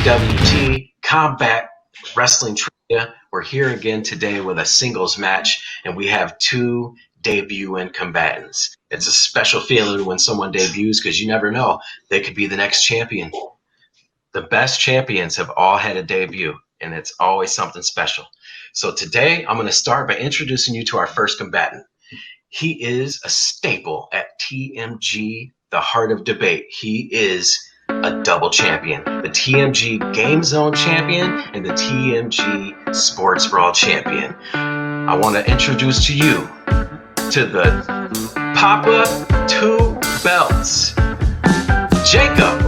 CWT Combat Wrestling Trivia. We're here again today with a singles match, and we have two debuting combatants. It's a special feeling when someone debuts because you never know. They could be the next champion. The best champions have all had a debut, and it's always something special. So today, I'm going to start by introducing you to our first combatant. He is a staple at TMG, the Heart of Debate. He is a double champion, the TMG Game Zone champion and the TMG Sports Brawl champion. I want to introduce to you to the Papa Two Belts, Jacob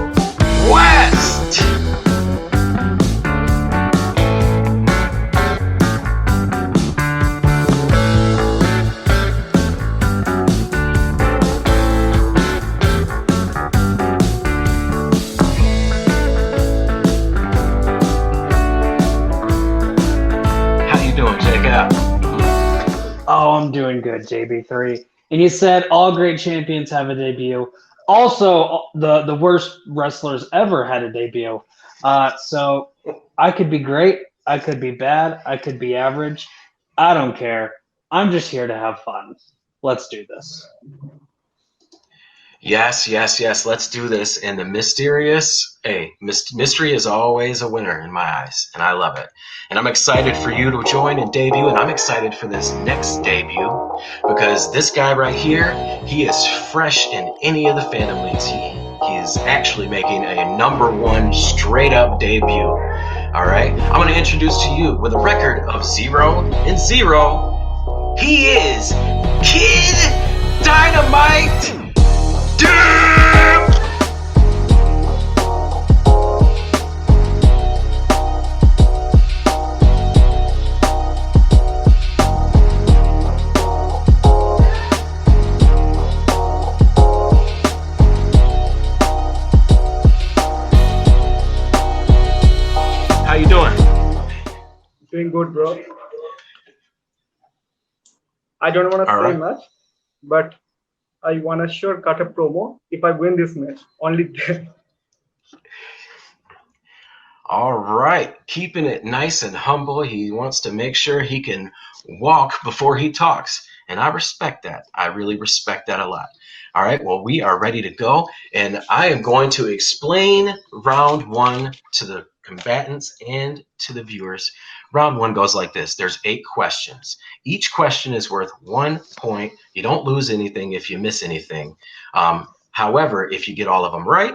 West. Oh, I'm doing good, JB3. And you said all great champions have a debut. Also, the worst wrestlers ever had a debut. So I could be great. I could be bad. I could be average. I don't care. I'm just here to have fun. Let's do this. Yes. Let's do this. And the mysterious, mystery is always a winner in my eyes, and I love it. And I'm excited for you to join and debut, and I'm excited for this next debut because this guy right here, he is fresh in any of the fandom leagues. He is actually making a #1 straight up debut. All right, I'm going to introduce to you with a record of 0-0. He is Kid Dynamite. How you doing? Doing good, bro. I don't want to say much, but I want to sure cut a promo if I win this match. Only then. All right. Keeping it nice and humble. He wants to make sure he can walk before he talks. And I respect that. I really respect that a lot. All right. Well, we are ready to go. And I am going to explain round 1 to the combatants and to the viewers. Round 1 goes like this. There's 8 questions. Each question is worth 1 point. You don't lose anything if you miss anything. However, if you get all of them right,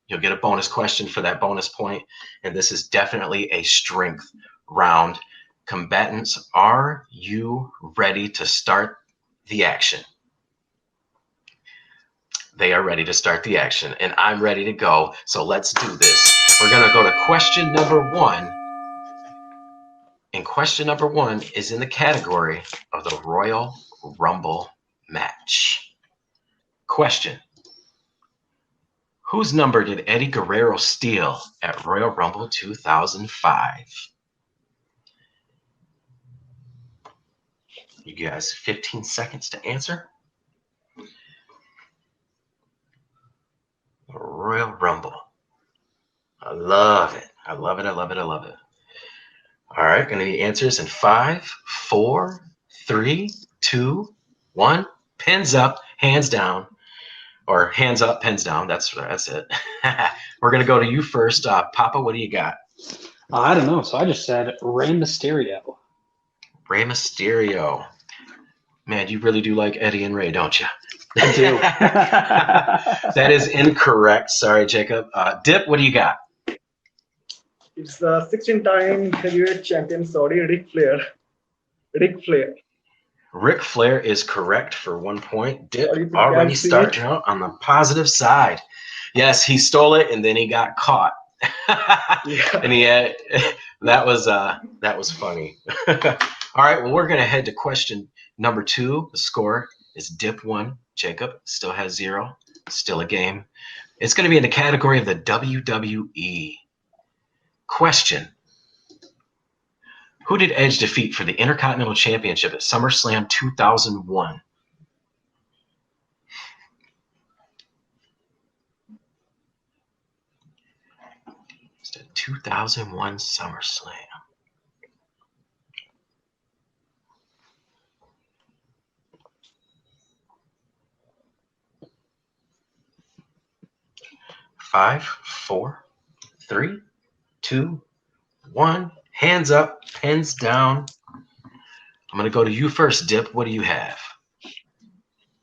you'll get a bonus question for that bonus point. And this is definitely a strength round. Combatants, are you ready to start the action? They are ready to start the action, and I'm ready to go. So let's do this. We're going to go to question number 1. And question number 1 is in the category of the Royal Rumble match. Question: whose number did Eddie Guerrero steal at Royal Rumble 2005? You guys, 15 seconds to answer. Royal Rumble. I love it. I love it. All right, gonna need answers in 5, 4, 3, 2, 1. Pens up, hands down, or hands up, pens down. That's it. We're gonna go to you first, Papa. What do you got? I don't know. So I just said Rey Mysterio. Rey Mysterio. Man, you really do like Eddie and Rey, don't you? I do. That is incorrect. Sorry, Jacob. Dip, what do you got? It's the 16-time heavyweight champion Saudi, Ric Flair. Ric Flair is correct for 1 point. Dip already starting out on the positive side. Yes, he stole it and then he got caught. And he had, that was funny. All right, well, we're gonna head to question number 2. The score is Dip 1. Jacob still has 0. Still a game. It's gonna be in the category of the WWE. Question: who did Edge defeat for the Intercontinental Championship at SummerSlam 2001? 2001 SummerSlam. Five, four, three, two, one. Hands up, pens down. I'm going to go to you first, Dip. What do you have?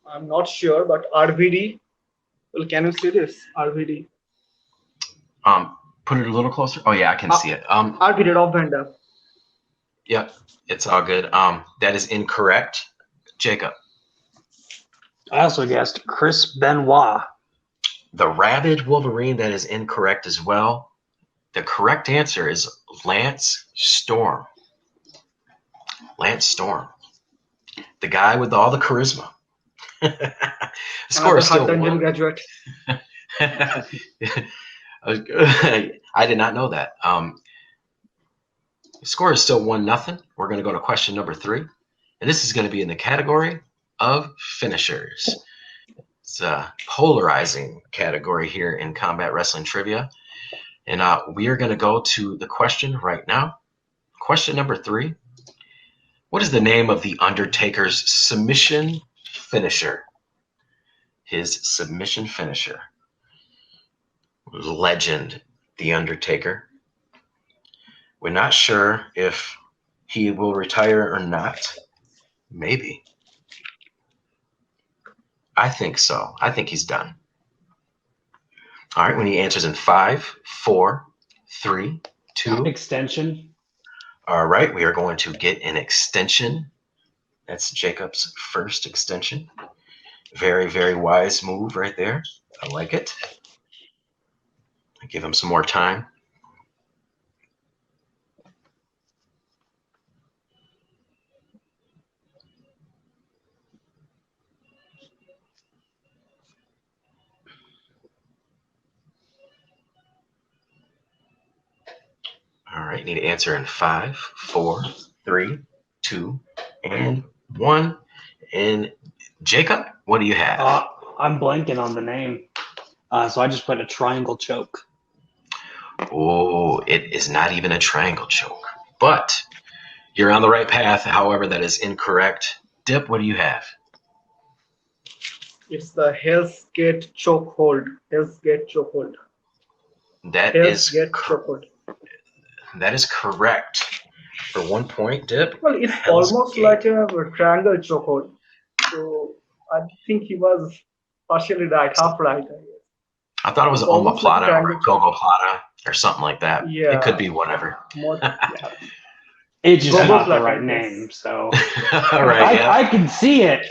I'm not sure, but RVD. Well, can you see this? RVD. Put it a little closer. Oh yeah, I can see it. RVD Rob Van Dam. Yep, it's all good. That is incorrect. Jacob. I also guessed Chris Benoit. The Rabid Wolverine, that is incorrect as well. The correct answer is Lance Storm. Lance Storm. The guy with all the charisma. The score is still one. Graduate. I did not know that. The score is still 1-0. We're going to go to question number 3. And this is going to be in the category of finishers. It's a polarizing category here in Combat Wrestling Trivia. And we are going to go to the question right now. Question number 3. What is the name of The Undertaker's submission finisher? His submission finisher. Legend, The Undertaker. We're not sure if he will retire or not. Maybe. I think so. I think he's done. All right, when he answers in 5, 4, 3, 2. Extension. All right, we are going to get an extension. That's Jacob's first extension. Very, very wise move right there. I like it. I give him some more time. All right, need to answer in 5, 4, 3, 2, and 1. And Jacob, what do you have? I'm blanking on the name. So I just put a triangle choke. Oh, it is not even a triangle choke. But you're on the right path. However, that is incorrect. Dip, what do you have? It's the Hell's Gate chokehold. Hell's Gate chokehold. That is correct. For 1 point, Dip. Well, it's almost like a triangle chokehold. So I think he was partially right, half right. I thought it was an omoplata or a gogoplata or something like that. Yeah. It could be whatever. It's just not the right name. So right, I can see it.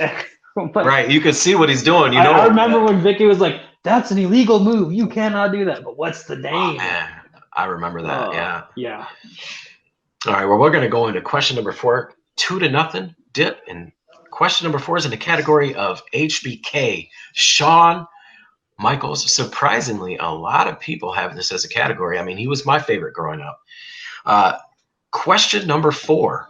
But right, you can see what he's doing. You know. I remember when Vicky was like, "That's an illegal move. You cannot do that." But what's the name? Oh, man. I remember that. Yeah. All right. Well, we're going to go into question number 4. 2-0, Dip. And question number 4 is in the category of HBK. Shawn Michaels. Surprisingly, a lot of people have this as a category. I mean, he was my favorite growing up. Question number 4.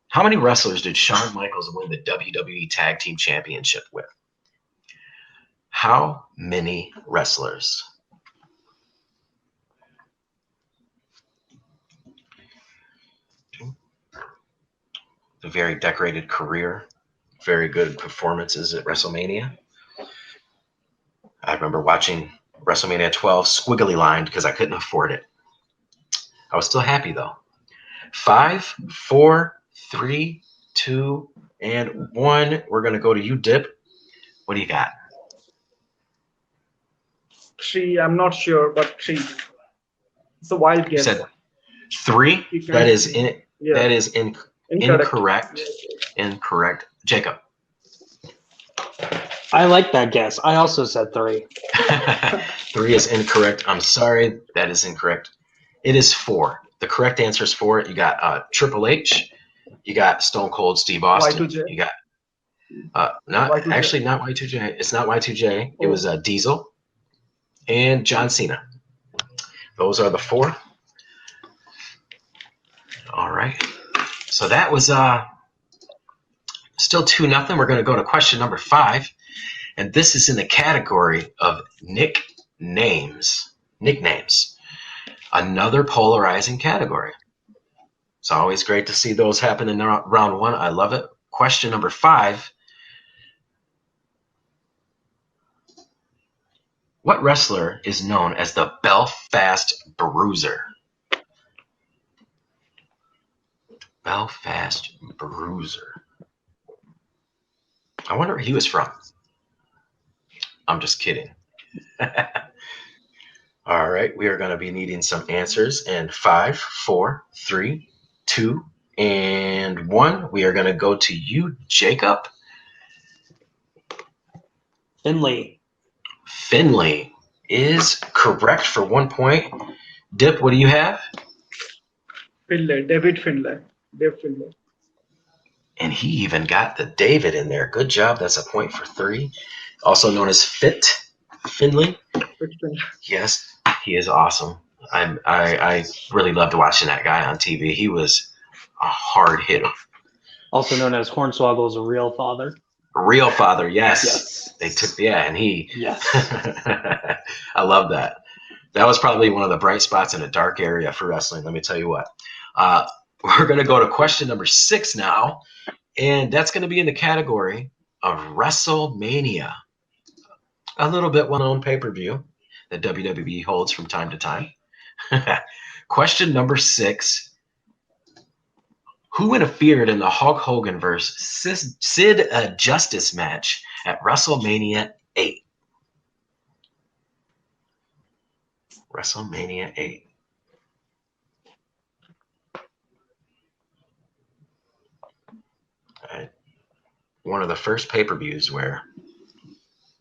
How many wrestlers did Shawn Michaels win the WWE Tag Team Championship with? How many wrestlers? A very decorated career, very good performances at WrestleMania. I remember watching WrestleMania 12 squiggly lined because I couldn't afford it. I was still happy though. 5, 4, 3, 2, and 1. We're going to go to you, Dip. What do you got? 3. I'm not sure, but 3. It's a wild guess. You said 3? That is incorrect. Incorrect. Jacob. I like that guess. I also said 3. 3 is incorrect. I'm sorry. That is incorrect. It is 4. The correct answer is 4. You got Triple H. You got Stone Cold Steve Austin. Y2J. You got not Y2J. It's not Y2J. It was Diesel and John Cena. Those are the 4. All right. So that was still 2-0. We're going to go to question number 5. And this is in the category of nicknames. nicknames. Another polarizing category. It's always great to see those happen in round one. I love it. Question number 5. What wrestler is known as the Belfast Bruiser? Belfast Bruiser. I wonder where he was from. I'm just kidding. All right, we are going to be needing some answers in 5, 4, 3, 2, and 1. We are going to go to you, Jacob. Finley. Finley is correct for 1 point. Dip, what do you have? Finlay, David Finlay. Dave Finlay. And he even got the David in there. Good job. That's a point for 3. Also known as Finley. Yes, he is awesome. I really loved watching that guy on TV. He was a hard hitter. Also known as Hornswoggle's real father. Real father, yes. They took, and he. Yes. I love that. That was probably one of the bright spots in a dark area for wrestling. Let me tell you what. We're going to go to question number 6 now, and that's going to be in the category of WrestleMania. A little bit well-known pay-per-view that WWE holds from time to time. Question number 6. Who interfered in the Hulk Hogan versus Sid Justice match at WrestleMania 8? WrestleMania 8. One of the first pay-per-views where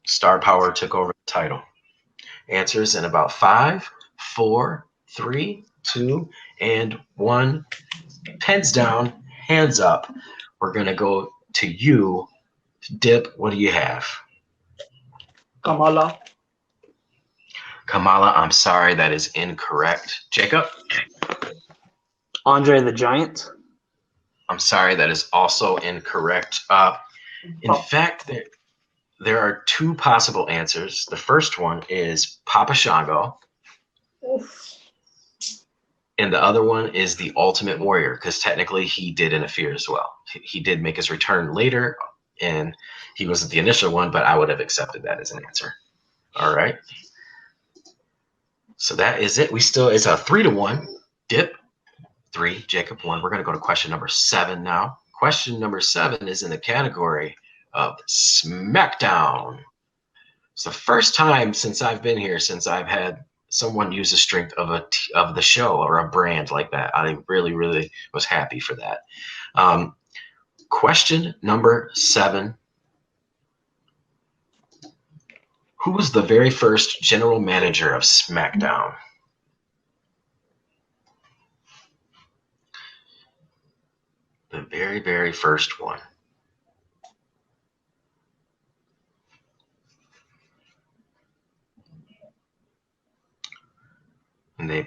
Star Power took over the title. Answers in about 5, 4, 3, 2, and 1. Pens down, hands up. We're going to go to you. Dip, what do you have? Kamala. Kamala, I'm sorry, that is incorrect. Jacob? Andre the Giant. I'm sorry, that is also incorrect. In fact, there are 2 possible answers. The first one is Papa Shango. And the other one is the Ultimate Warrior, because technically he did interfere as well. He did make his return later, and he wasn't the initial one, but I would have accepted that as an answer. All right. So that is it. It's a 3-1. Dip, 3. Jacob, 1. We're going to go to question number 7 now. Question number 7 is in the category of SmackDown. It's the first time since I've been here, since I've had someone use the strength of the show or a brand like that. I really, really was happy for that. Question number 7. Who was the very first general manager of SmackDown? The very, very first one. And they've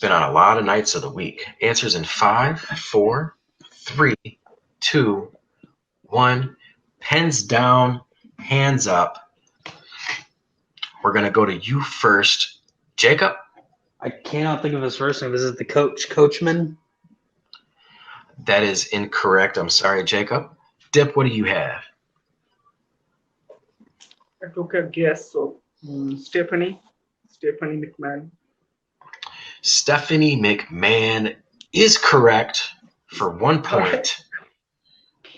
been on a lot of nights of the week. Answers in 5, 4, 3, 2, 1. Pens down, hands up. We're going to go to you first. Jacob? I cannot think of his first name. Is it the Coachman? That is incorrect. I'm sorry, Jacob. Dip, what do you have? I took a guess. So Stephanie McMahon. Stephanie McMahon is correct for 1 point.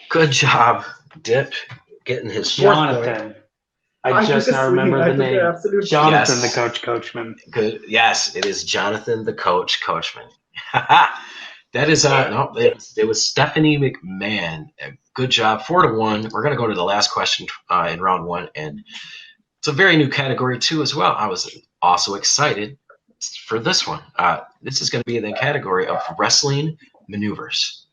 Good job, Dip, getting his 4th point. I just now remember the name. Jonathan, the Coachman. Good. Yes, it is Jonathan, the Coachman. That is no. It was Stephanie McMahon. Good job. 4-1. We're going to go to the last question in round 1, and it's a very new category too as well. I was also excited for this one. This is going to be in the category of wrestling maneuvers.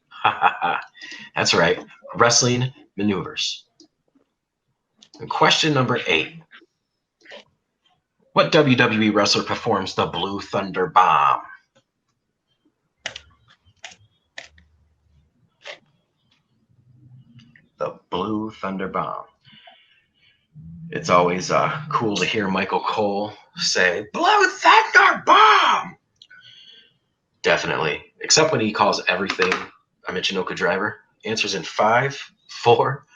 That's right, wrestling maneuvers. And question number 8. What WWE wrestler performs the Blue Thunder Bomb? The Blue Thunder Bomb. It's always cool to hear Michael Cole say, Blue Thunder Bomb! Definitely. Except when he calls everything a Michinoku driver. Answers in 5, 4,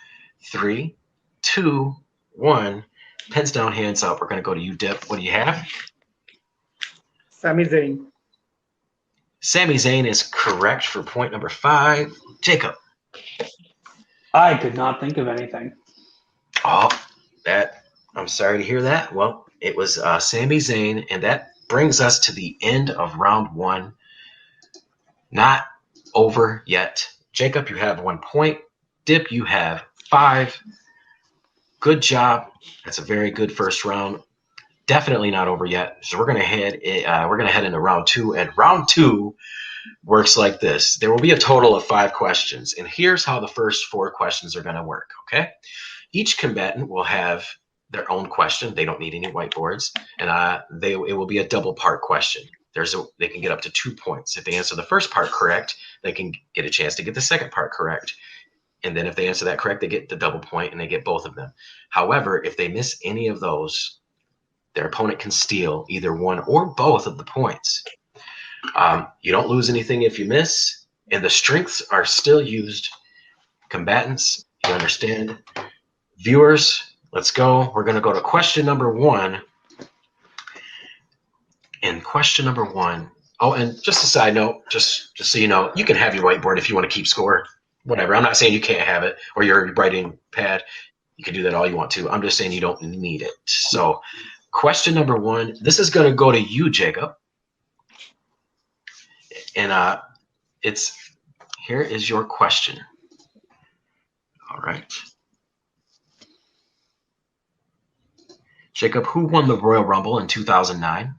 3, 2, 1. Pens down, hands up. We're going to go to you, Dip. What do you have? Sami Zayn. Sami Zayn is correct for point number 5. Jacob. I could not think of anything. Oh, I'm sorry to hear that. Well, it was Sami Zayn, and that brings us to the end of round 1. Not over yet. Jacob, you have 1 point. Dip, you have 5. Good job. That's a very good first round. Definitely not over yet. So we're gonna head into round 2, and round 2 works like this. There will be a total of 5 questions, and here's how the first 4 questions are gonna work. Okay, each combatant will have their own question. They don't need any whiteboards, and it will be a double part question. They can get up to 2 points. If they answer the first part correct, they can get a chance to get the second part correct. And then if they answer that correct, they get the double point and they get both of them. However, if they miss any of those, their opponent can steal either one or both of the points. You don't lose anything if you miss, and the strengths are still used. Combatants, you understand? Viewers, let's go. We're going to go to question number 1. And question number 1. Oh, and just a side note, just so you know, you can have your whiteboard if you want to keep score. Whatever. I'm not saying you can't have it or your writing pad. You can do that all you want to. I'm just saying you don't need it. So question number 1, this is going to go to you, Jacob. And here is your question. All right. Jacob, who won the Royal Rumble in 2009?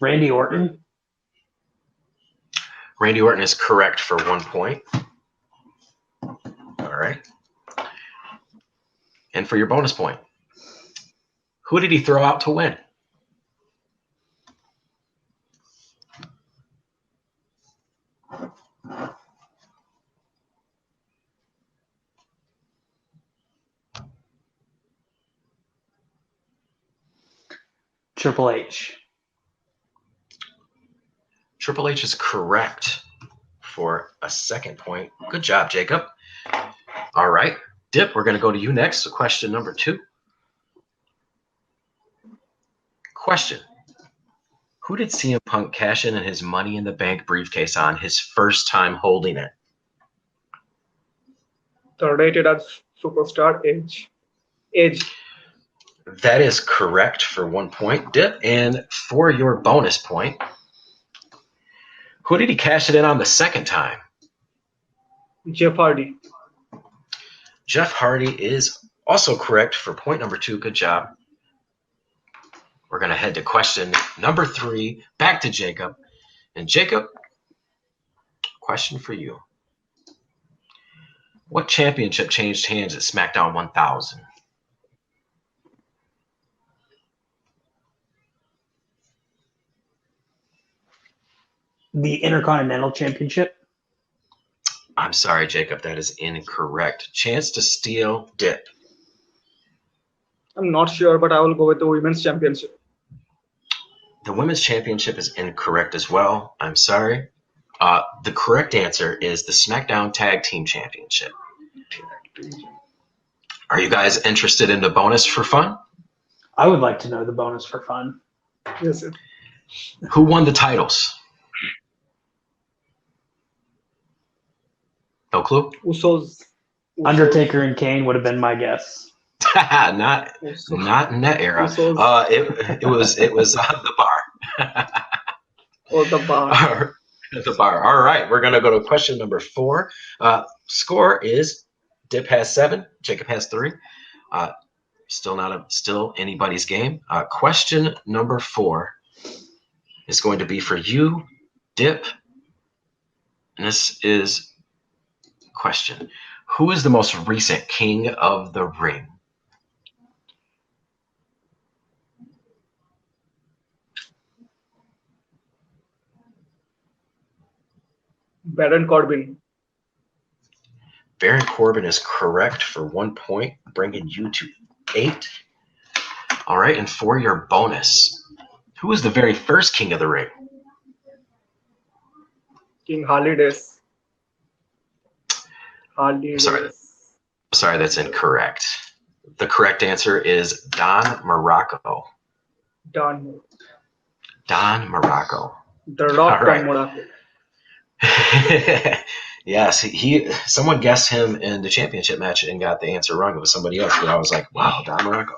Randy Orton. Randy Orton is correct for 1 point. All right. And for your bonus point, who did he throw out to win? Triple H. Triple H is correct for a 2nd point. Good job, Jacob. All right. Dip, we're going to go to you next. So question number 2. Question. Who did CM Punk cash in his Money in the Bank briefcase on his first time holding it? The rated as superstar Edge. Edge. That is correct for 1 point, Dip. And for your bonus point, who did he cash it in on the 2nd time? Jeff Hardy. Jeff Hardy is also correct for point number 2. Good job. We're going to head to question number 3, back to Jacob. And Jacob, question for you. What championship changed hands at SmackDown 1000? The Intercontinental Championship. I'm sorry, Jacob, that is incorrect. Chance to steal, Dip. I'm not sure, but I will go with the Women's Championship. The Women's Championship is incorrect as well. I'm sorry. The correct answer is the SmackDown Tag Team Championship. Are you guys interested in the bonus for fun? I would like to know the bonus for fun. Yes, sir. Who won the titles? No clue? Usos. Undertaker and Kane would have been my guess. not in that era. It was the Bar. Or the Bar. The Bar. All right, we're gonna go to question number 4. Score is Dip has 7, Jacob has 3. Still anybody's game. Question number 4 is going to be for you, Dip. And this is question. Who is the most recent King of the Ring? Baron Corbin. Baron Corbin is correct for 1 point, bringing you to 8. All right, and for your bonus, who was the very first King of the Ring? King Holidays. Holidays. Sorry, that's incorrect. The correct answer is Don Morocco. Don Morocco. The Rock All right. from Morocco. Yes, someone guessed him in the championship match and got the answer wrong. It was somebody else, but I was like, wow, Don Morocco.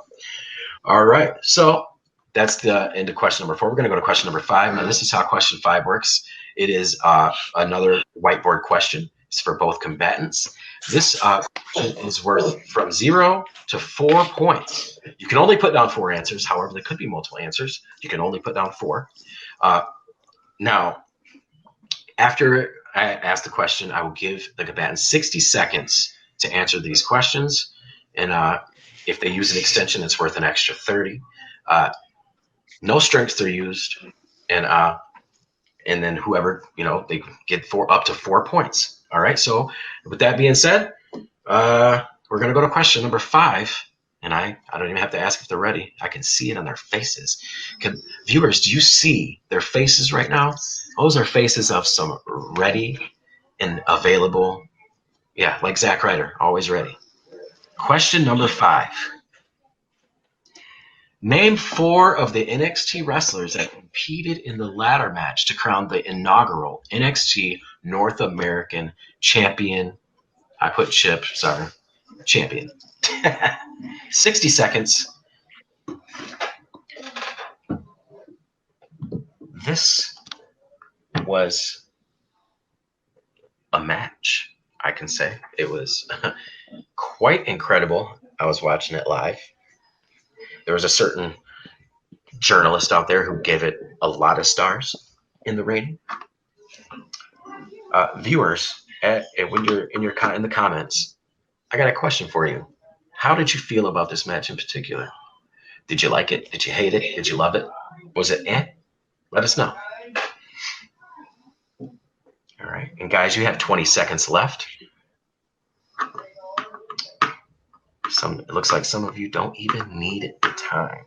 All right, so that's the end of question number 4. We're going to go to question number 5. Now, this is how question 5 works. It is another whiteboard question. It's for both combatants. This is worth from 0 to 4 points. You can only put down 4 answers. However, there could be multiple answers. You can only put down 4. Now, after I ask the question, I will give the combatants 60 seconds to answer these questions. And if they use an extension, it's worth an extra 30. No strengths are used. And then whoever, they get up to 4 points. All right. So with that being said, we're going to go to question number 5. And I don't even have to ask if they're ready. I can see it on their faces. Viewers, do you see their faces right now? Those are faces of some ready and available. Yeah, like Zack Ryder, always ready. Question number 5. Name 4 of the NXT wrestlers that competed in the ladder match to crown the inaugural NXT North American Champion. I put Chip, sorry. Champion. 60 seconds. This was a match, I can say. It was quite incredible. I was watching it live. There was a certain journalist out there who gave it a lot of stars in the rating. Viewers, when you're in the comments, I got a question for you. How did you feel about this match in particular? Did you like it? Did you hate it? Did you love it? Was it eh? Let us know. All right. And guys, you have 20 seconds left. It looks like some of you don't even need the time.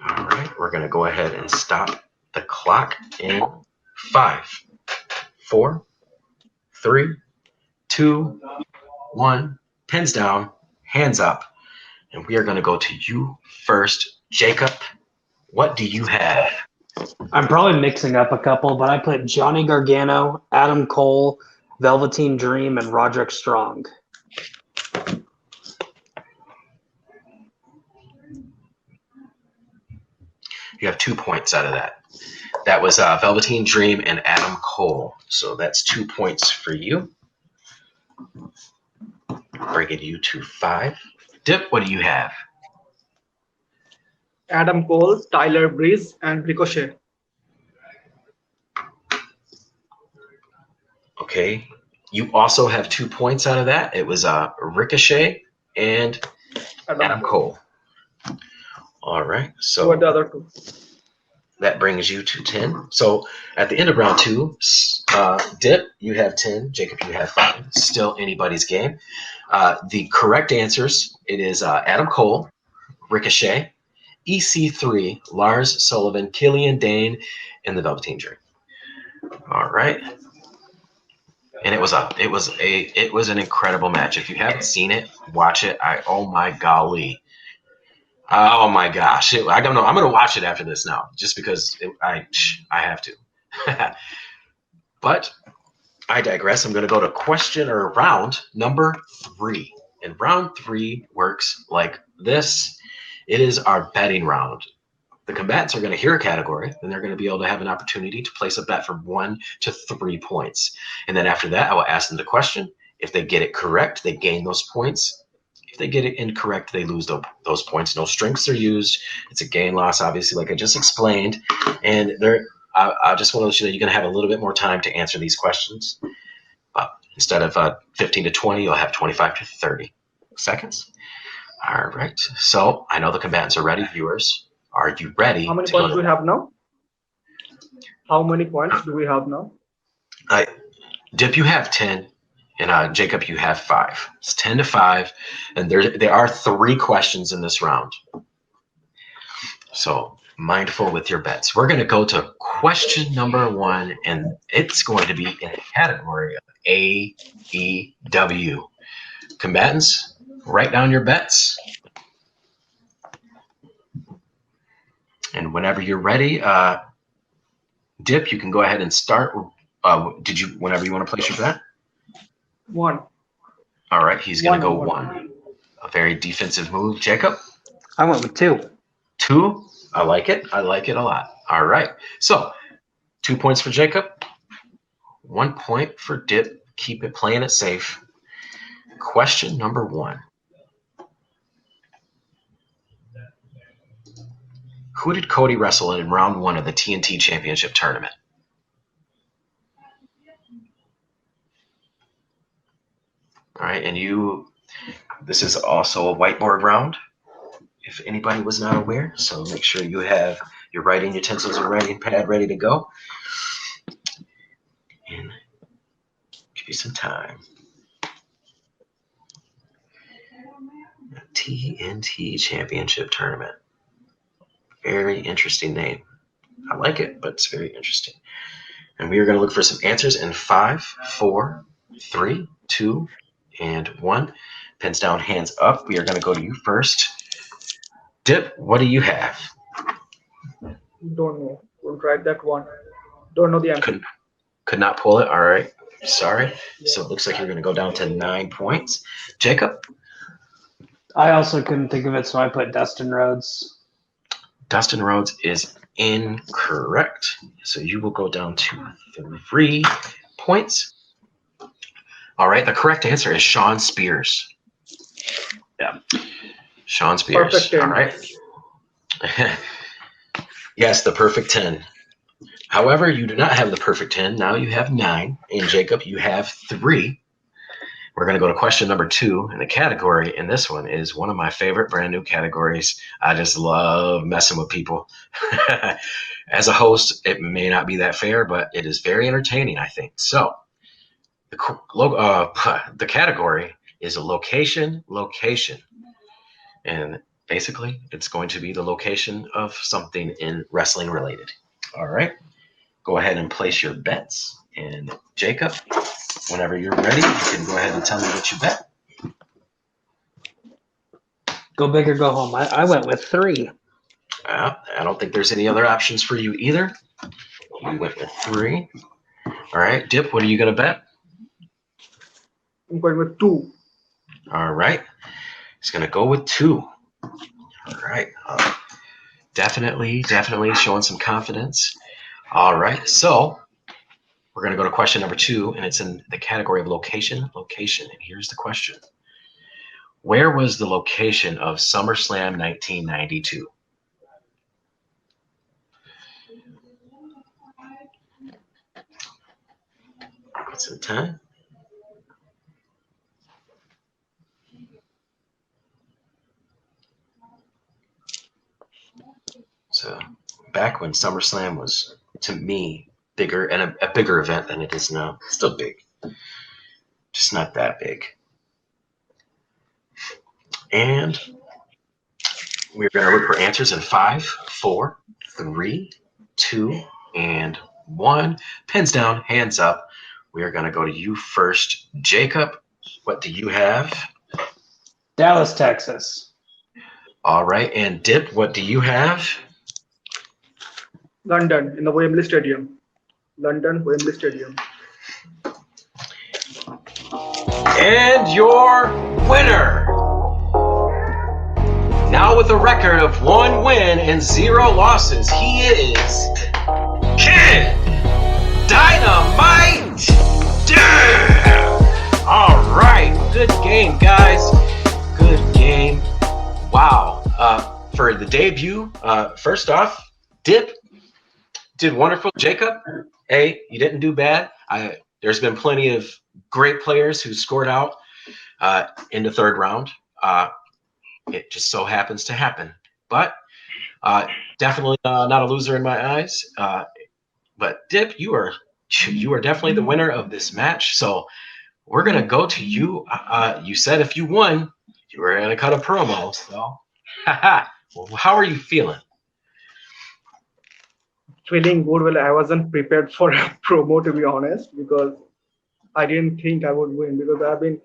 All right. We're going to go ahead and stop the clock in 5, 4, 3, 2, 1. Pens down, hands up. And we are going to go to you first. Jacob, what do you have? I'm probably mixing up a couple, but I put Johnny Gargano, Adam Cole, Velveteen Dream, and Roderick Strong. You have 2 points out of that. That was Velveteen Dream and Adam Cole. So that's 2 points for you. Bringing you to 5. Dip, what do you have? Adam Cole, Tyler Breeze, and Ricochet. Okay. You also have 2 points out of that. It was Ricochet and Adam Cole. All right. So what the other 2? That brings you to 10. So at the end of round 2, Dip, you have 10. Jacob, you have 5. Still anybody's game. The correct answers, it is Adam Cole, Ricochet, EC3, Lars Sullivan, Killian Dane, and the Velveteen Dream. All right. And it was an incredible match. If you haven't seen it, watch it. Oh my golly. Oh my gosh. I don't know. I'm going to watch it after this now just because I have to. But I digress. I'm going to go to round number 3. And round 3 works like this. It is our betting round. The combatants are going to hear a category, and they're going to be able to have an opportunity to place a bet from 1 to 3 points. And then after that, I will ask them the question. If they get it correct, they gain those points. If they get it incorrect, they lose those points. No strengths are used. It's a gain loss, obviously, like I just explained. And I just want to let you know you're going to have a little bit more time to answer these questions. Instead of 15 to 20, you'll have 25 to 30 seconds. All right. So I know the combatants are ready, viewers. Are you ready? How many points do we have now? How many points do we have now? Dip, you have 10, and Jacob, you have 5. It's 10-5, and there are 3 questions in this round. So mindful with your bets. We're going to go to question number 1, and it's going to be in the category of AEW. Combatants, write down your bets. And whenever you're ready, Dip, you can go ahead and start. Whenever you want to place your bet? 1. All right, he's going to go 1. A very defensive move. Jacob? I went with 2. 2? I like it. I like it a lot. All right. So 2 points for Jacob. 1 point for Dip. Keep it playing it safe. Question number 1. Who did Cody wrestle in round 1 of the TNT Championship Tournament? All right, and this is also a whiteboard round, if anybody was not aware. So make sure you have your writing utensils and writing pad ready to go. And give you some time. TNT Championship Tournament. Very interesting name. I like it, but it's very interesting. And we are going to look for some answers in 5, 4, 3, 2, and 1. Pens down, hands up. We are going to go to you first. Dip, what do you have? Don't know. Don't write that one. Don't know the answer. Could not pull it. All right. Sorry. So it looks like you're going to go down to 9 points. Jacob? I also couldn't think of it, so I put Dustin Rhodes. Dustin Rhodes is incorrect. So you will go down to 3 points. All right. The correct answer is Shawn Spears. Yeah. Shawn Spears. Perfect 10. All right. Yes, the perfect 10. However, you do not have the perfect 10. Now you have 9. And Jacob, you have 3. We're going to go to question number 2. And the category in this one is one of my favorite brand new categories. I just love messing with people. As a host, it may not be that fair, but it is very entertaining, I think. So the category is a location. And basically, it's going to be the location of something in wrestling related. All right. Go ahead and place your bets. And Jacob, whenever you're ready, you can go ahead and tell me what you bet. Go big or go home. I went with 3. I don't think there's any other options for you either. You went with 3. All right. Dip, what are you going to bet? I'm going with 2. All right. He's going to go with 2. All right. Definitely showing some confidence. All right. So we're going to go to question number 2, and it's in the category of location. And here's the question. Where was the location of SummerSlam 1992? What's the time? So back when SummerSlam was, to me, bigger and a bigger event than it is now. Still big. Just not that big. And we're going to look for answers in 5, 4, 3, 2, and 1. Pens down, hands up. We are going to go to you first. Jacob, what do you have? Dallas, Texas. All right. And Dip, what do you have? London, in the Wembley Stadium. London, Wembley Stadium. And your winner, now with a record of 1 win and 0 losses, he is Kid Dynamite. Damn! All right, good game, guys. Good game. Wow. For the debut, first off, Dip did wonderful. Jacob, hey, you didn't do bad. There's been plenty of great players who scored out in the 3rd round. It just so happens to happen. But definitely not a loser in my eyes. But Dip, you are definitely the winner of this match. So we're gonna go to you. You said if you won, you were gonna cut a promo. So, well, how are you feeling? Feeling good. Well, I wasn't prepared for a promo, to be honest, because I didn't think I would win, because I've been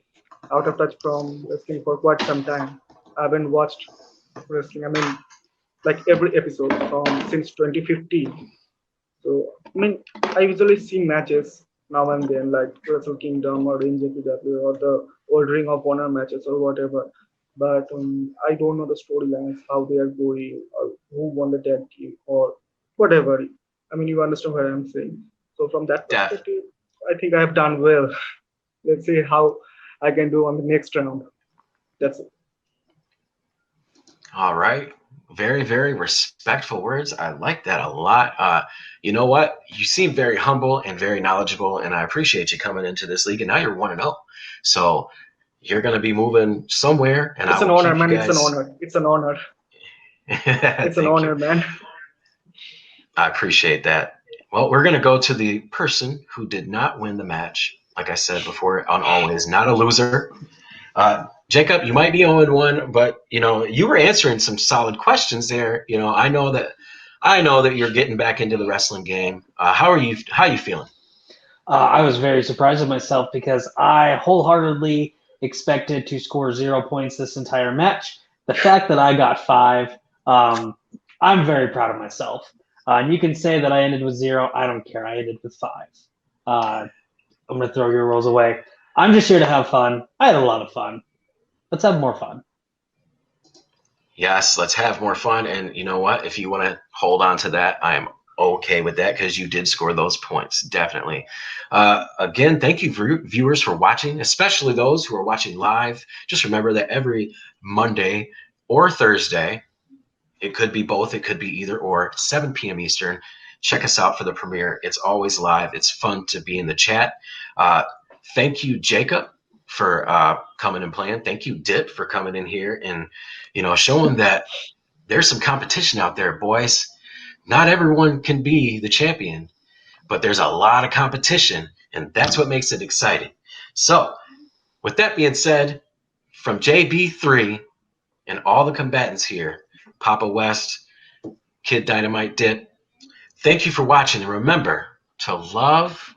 out of touch from wrestling for quite some time. I haven't watched wrestling. I mean, like every episode from since 2015. So I mean, I usually see matches now and then, like Wrestle Kingdom or NJPW or the old Ring of Honor matches or whatever. But I don't know the storylines, how they are going, or who won the tag team, or whatever. I mean, you understand what I'm saying. So from that Def. perspective, I think I have done well. Let's see how I can do on the next round. That's it. All right. Very, very respectful words. I like that a lot. You know what? You seem very humble and very knowledgeable, and I appreciate you coming into this league. And now you're 1-0. So you're going to be moving somewhere, and It's I an will honor, keep you man. It's an guys. honor. It's an honor. It's an Thank honor, you. man. I appreciate that. Well, we're going to go to the person who did not win the match. Like I said before, on Always, not a loser. Jacob, you might be 0-1, but you were answering some solid questions there. I know that you're getting back into the wrestling game. How are you feeling? I was very surprised with myself because I wholeheartedly expected to score 0 points this entire match. The fact that I got 5, I'm very proud of myself. And you can say that I ended with 0. I don't care. I ended with 5. I'm going to throw your rules away. I'm just here to have fun. I had a lot of fun. Let's have more fun. Yes, let's have more fun. And you know what? If you want to hold on to that, I am okay with that because you did score those points. Definitely. Again, thank you viewers for watching, especially those who are watching live. Just remember that every Monday or Thursday, it could be both, it could be either or, 7 p.m. Eastern. Check us out for the premiere. It's always live. It's fun to be in the chat. Thank you, Jacob, for coming and playing. Thank you, Dip, for coming in here and showing that there's some competition out there, boys. Not everyone can be the champion, but there's a lot of competition, and that's what makes it exciting. So, with that being said, from JB3 and all the combatants here, Papa West, Kid Dynamite, Dip, thank you for watching, and remember to love